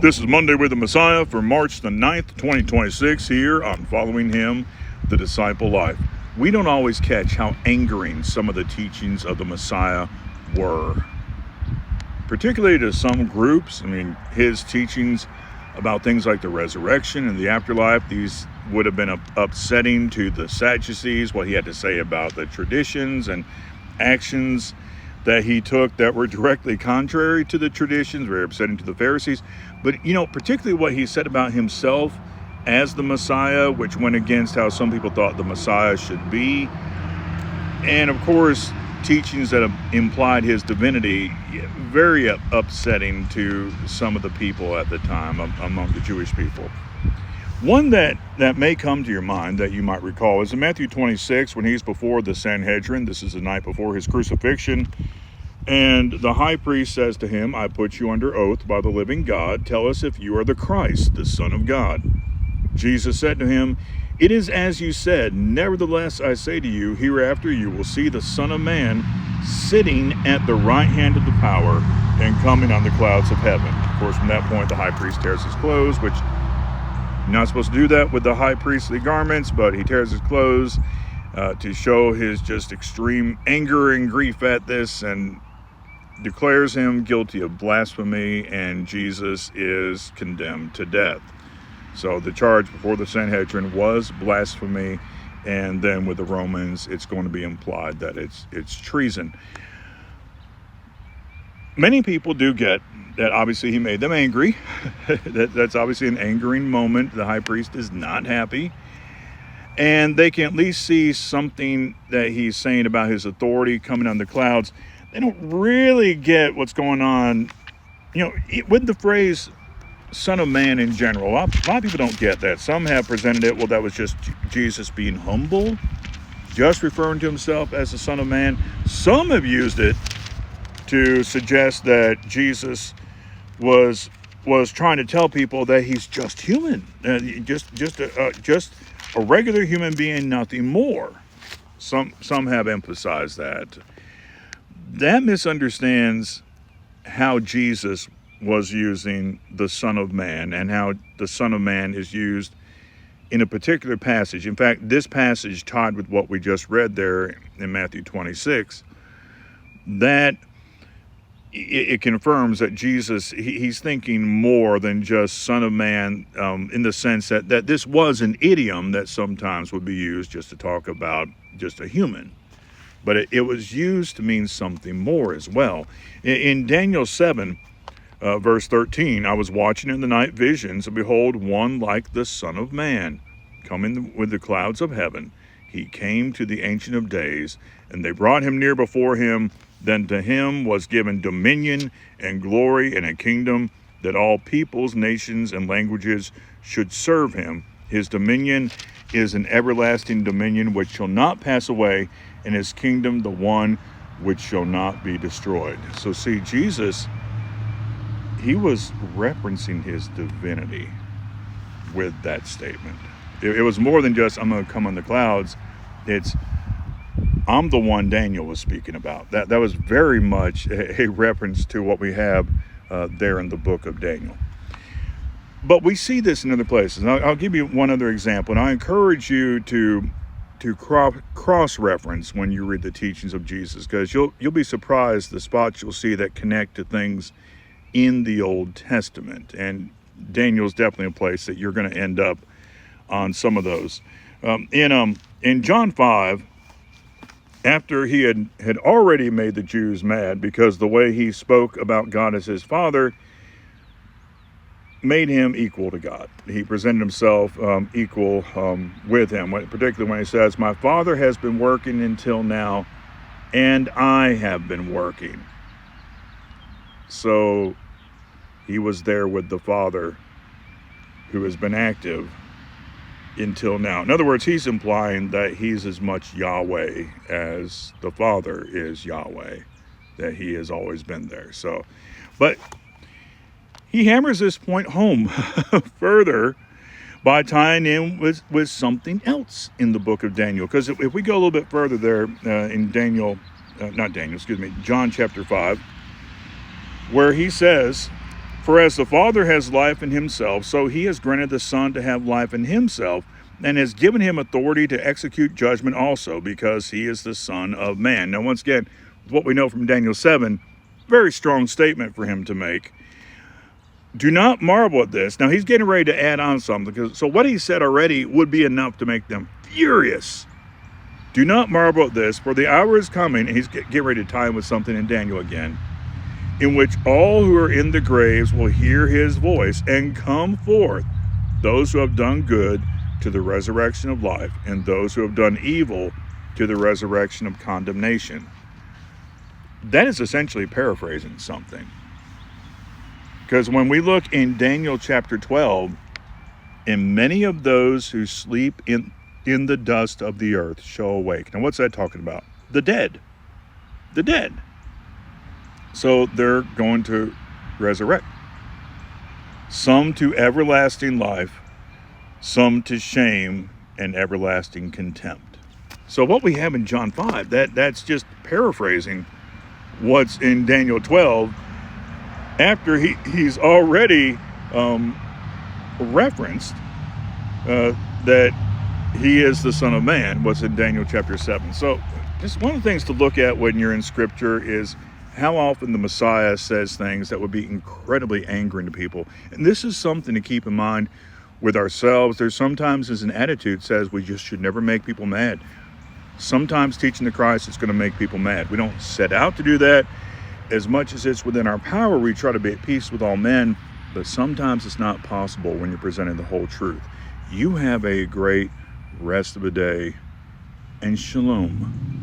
This is Monday with the Messiah for March the 9th, 2026 here on Following Him, the Disciple Life. We don't always catch how angering some of the teachings of the Messiah were. Particularly to some groups. I mean, his teachings about things like the resurrection and the afterlife, these would have been upsetting to the Sadducees, what he had to say about the traditions and actions that he took that were directly contrary to the traditions, very upsetting to the Pharisees. But, particularly what he said about himself as the Messiah, which went against how some people thought the Messiah should be. And, of course, teachings that implied his divinity, very upsetting to some of the people at the time among the Jewish people. One that may come to your mind that you might recall is in Matthew 26 when he's before the Sanhedrin. This is the night before his crucifixion. And the high priest says to him, "I put you under oath by the living God. Tell us if you are the Christ, the Son of God." Jesus said to him, "It is as you said. Nevertheless, I say to you, hereafter you will see the Son of Man sitting at the right hand of the power and coming on the clouds of heaven." Of course, from that point, the high priest tears his clothes, which you're not supposed to do that with the high priestly garments, but he tears his clothes to show his just extreme anger and grief at this, and declares him guilty of blasphemy, and Jesus is condemned to death. So the charge before the Sanhedrin was blasphemy, and then with the Romans, it's going to be implied that it's treason. Many people do get that obviously he made them angry. That's obviously an angering moment. The high priest is not happy. And they can at least see something that he's saying about his authority coming on the clouds. They don't really get what's going on, with the phrase Son of Man in general. A lot of people don't get that. Some have presented it, well, that was just Jesus being humble, just referring to himself as the Son of Man. Some have used it to suggest that Jesus was trying to tell people that he's just human, just a regular human being, nothing more. Some have emphasized that. That misunderstands how Jesus was using the Son of Man and how the Son of Man is used in a particular passage. In fact, this passage tied with what we just read there in Matthew 26, that it confirms that Jesus, he's thinking more than just Son of Man, in the sense that this was an idiom that sometimes would be used just to talk about just a human. But it was used to mean something more as well. In Daniel 7, verse 13, "I was watching in the night visions, and behold, one like the Son of Man, coming with the clouds of heaven. He came to the Ancient of Days, and they brought him near before him. Then to him was given dominion and glory and a kingdom, that all peoples, nations, and languages should serve him. His dominion is an everlasting dominion which shall not pass away, and his kingdom the one which shall not be destroyed." So see, Jesus, he was referencing his divinity with that statement. It was more than just, "I'm going to come on the clouds." It's, I'm the one Daniel was speaking about. That was very much a reference to what we have there in the book of Daniel. But we see this in other places. And I'll give you one other example, and I encourage you to cross-reference when you read the teachings of Jesus, because you'll be surprised the spots you'll see that connect to things in the Old Testament. And Daniel's definitely a place that you're going to end up on some of those. In John 5, after he had already made the Jews mad because the way he spoke about God as his Father made him equal to God. He presented himself equal with him, particularly when he says, "My Father has been working until now, and I have been working." So he was there with the Father who has been active until now. In other words, he's implying that he's as much Yahweh as the Father is Yahweh, that he has always been there. So, but he hammers this point home further by tying in with something else in the book of Daniel. Because if we go a little bit further there in John chapter 5, where he says, For as the Father has life in himself, so he has granted the Son to have life in himself, and has given him authority to execute judgment also, because he is the Son of Man. Now, once again, what we know from Daniel 7, very strong statement for him to make. Do not marvel at this. Now, he's getting ready to add on something, so what he said already would be enough to make them furious. Do not marvel at this, for the hour is coming, and he's getting ready to tie him with something in Daniel again, in which all who are in the graves will hear his voice and come forth, those who have done good to the resurrection of life, and those who have done evil to the resurrection of condemnation. That is essentially paraphrasing something. Because when we look in Daniel chapter 12, and many of those who sleep in the dust of the earth shall awake. Now, what's that talking about? The dead. The dead. So they're going to resurrect. Some to everlasting life, some to shame and everlasting contempt. So what we have in John 5, that's just paraphrasing what's in Daniel 12, after he's already referenced that he is the Son of Man, what's in Daniel chapter 7. So just one of the things to look at when you're in Scripture is how often the Messiah says things that would be incredibly angering to people. And this is something to keep in mind with ourselves. There's sometimes as an attitude says we just should never make people mad. Sometimes teaching the Christ is going to make people mad. We don't set out to do that. As much as it's within our power, we try to be at peace with all men, but sometimes it's not possible when you're presenting the whole truth. You have a great rest of the day, and shalom.